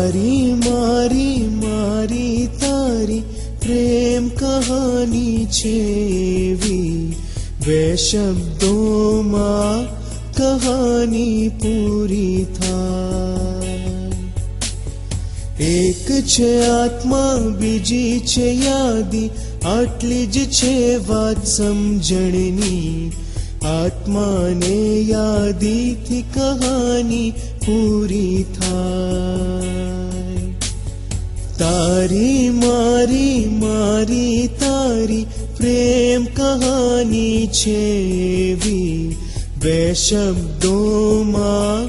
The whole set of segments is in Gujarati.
તારી મારી મારી તારી પ્રેમ કહાની છે એવી, બે શબ્દોમાં કહાની પૂરી થાય. એક છે આત્મા બીજી છે યાદી, આટલી જ છે વાત સમજણની. આત્માને યાદીથી કહાની પૂરી થાય. તારી મારી મારી તારી પ્રેમ કહાની છે એવી, બે શબ્દોમાં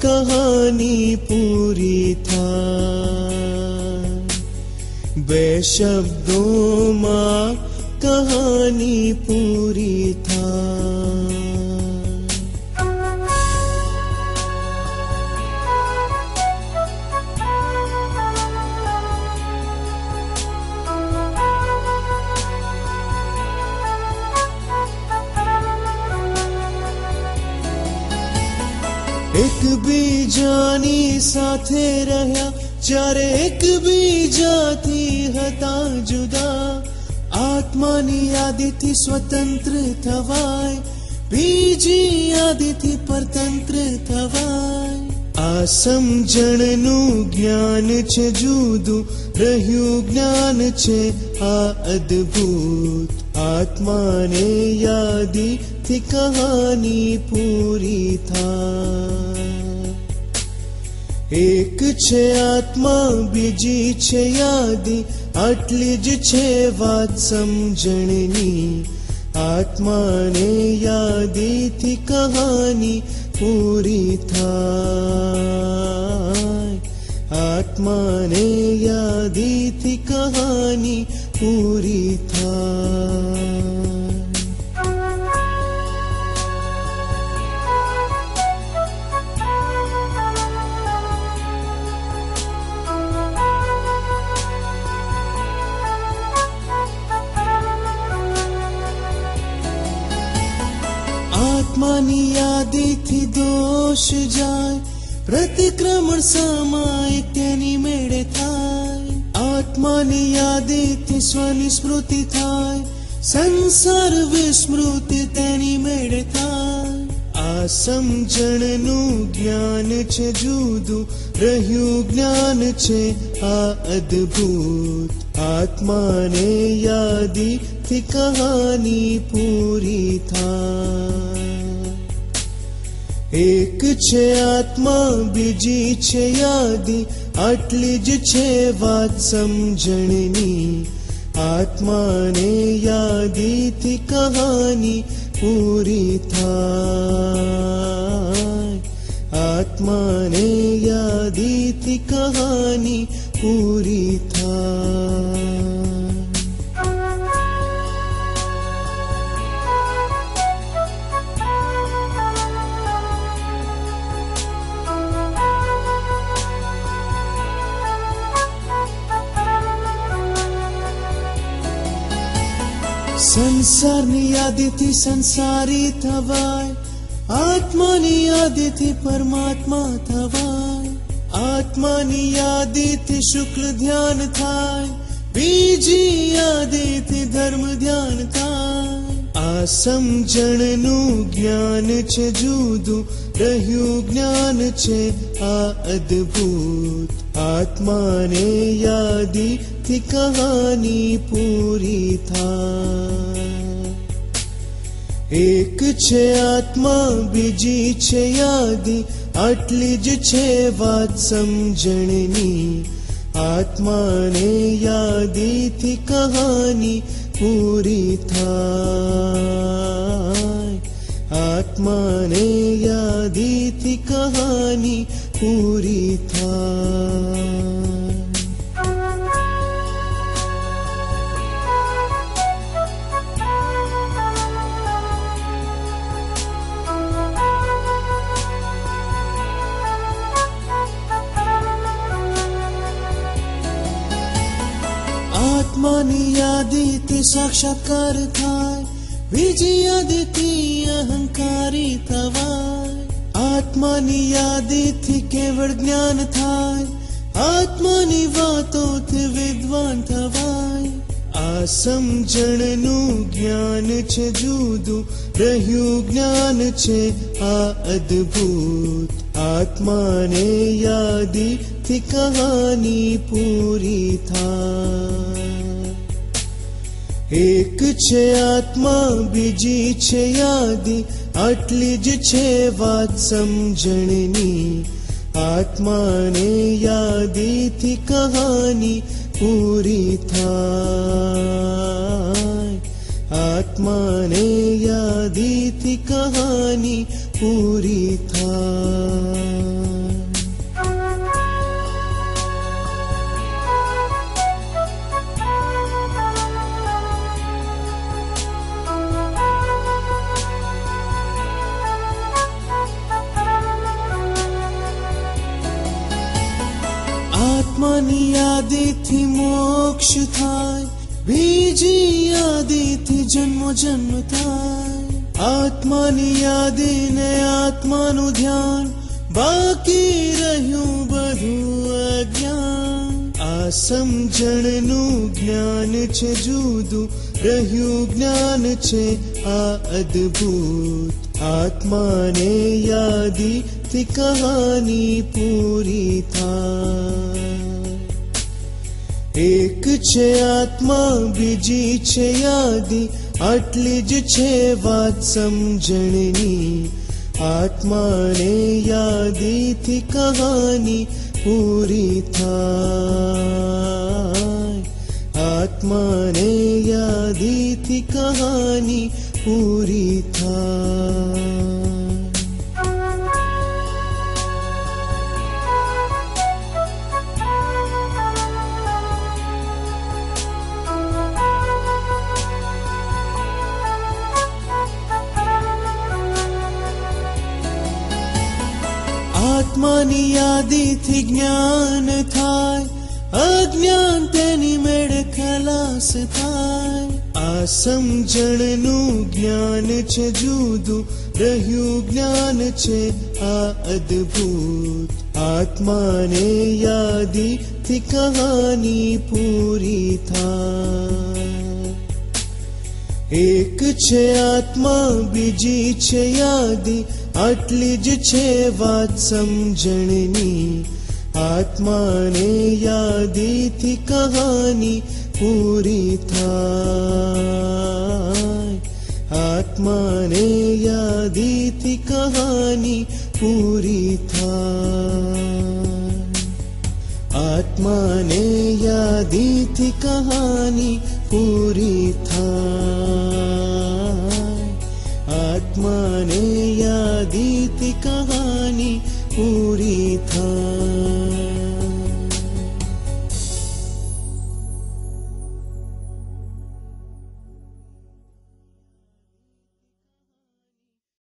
કહાની પૂરી થાય. બે શબ્દોમાં કહાની પૂરી થાય. એકબીજાની સાથે રહ્યા જ્યારે એકબીજાથી હતા જુદા. આત્માની યાદીથી સ્વતંત્ર થવાય, બીજી યાદીથી પરતંત્ર થવાય. આ સમજણનું જ્ઞાન છે જુદું, રહ્યું જ્ઞાન છે આ અદ્ભુત. આત્માને યાદીથી કહાની પૂરી થાય. એક છે આત્મા બીજી છે યાદી, આટલી જ છે વાત સમજણની. આત્માને યાદીથી કહાની પૂરી થાય. આત્માને યાદીથી કહાની પૂરી થાય. આત્માની યાદીથી દોષ જાય, પ્રતિક્રમણ સમાય તેની મેળે થાય. આત્માની યાદીથી સ્વની સ્મૃતિ થાય, સંસાર વિસ્મૃતિ તેની મેળે થાય. આ સમજણનું જ્ઞાન છે જુદું, રહ્યું જ્ઞાન છે આ અદ્ભુત. આત્માને યાદીથી કહાની પૂરી થાય. એક છે આત્મા બીજી છે યાદી, આટલી જ છે વાત સમજણની. આત્માને યાદીથી કહાની પૂરી થાય. આત્માને યાદીથી કહાની પૂરી થાય. સંસારની યાદીથી સંસારી થવાય, આત્માની યાદીથી પરમાત્મા થવાય. આત્માની યાદીથી શુક્લ ધ્યાન થાય, બીજી યાદીથી ધર્મ ધ્યાન થાય. આ સમજણનું જ્ઞાન છે જુદું, રહ્યું જ્ઞાન છે આ અદ્ભુત. આત્માને યાદીથી કહાની પૂરી થાય. એક છે આત્મા બીજી છે યાદી, આટલી જ છે વાત સમજણની. આત્માને યાદીથી કહાની પૂરી થાય. આત્માને યાદીથી કહાની પૂરી થાય. આત્માની યાદીથી સાક્ષાત્કાર થાય, બીજી યાદીથી અહંકારી થવાય. આત્માની યાદીથી કેવળ જ્ઞાન થાય, આત્માની વાતોથી વિદ્વાન થવાય. આ સમજણનું જ્ઞાન છે જુદું, રહ્યું જ્ઞાન છે આ અદ્ભુત. આત્માને યાદીથી કહાની પૂરી થાય. એક છે આત્મા, બીજી છે યાદી, આટલી જ છે વાત સમજણની. આત્માને યાદીથી કહાની પૂરી થાય. આત્માને યાદીથી કહાની પૂરી થાય. આત્માની યાદીથી મોક્ષ થાય, બીજી યાદીથી જન્મો જન્મ થાય. આત્માની યાદીને આત્માનું ધ્યાન, બાકી રહ્યું બધું અજ્ઞાન. આ સમજણનું જ્ઞાન છે જુદું, રહ્યું જ્ઞાન છે આ અદ્ભુત. આત્માને યાદીથી કહાની પૂરી થાય. એક છે આત્મા, બીજી છે યાદી, આટલી જ છે વાત સમજણની. આત્માને યાદીથી કહાની પૂરી થાય. આત્માને યાદીથી કહાની પૂરી થાય. આત્માની યાદીથી જ્ઞાન થાય, અજ્ઞાન તેની મેળે ખલાસ થાય. આ સમજણનું જ્ઞાન છે જુદું, રહ્યું જ્ઞાન છે આ અદ્ભુત. આત્માને યાદીથી કહાની પૂરી થાય. એક છે આત્મા, બીજી છે યાદી, આટલી જ છે વાત સમજણની. આત્માને યાદીથી કહાની પૂરી થાય. આત્માને યાદીથી કહાની પૂરી થાય. આત્માને યાદીથી કહાની પૂરી થાય. આત્માને યાદીથી કહાની પૂરી થાય.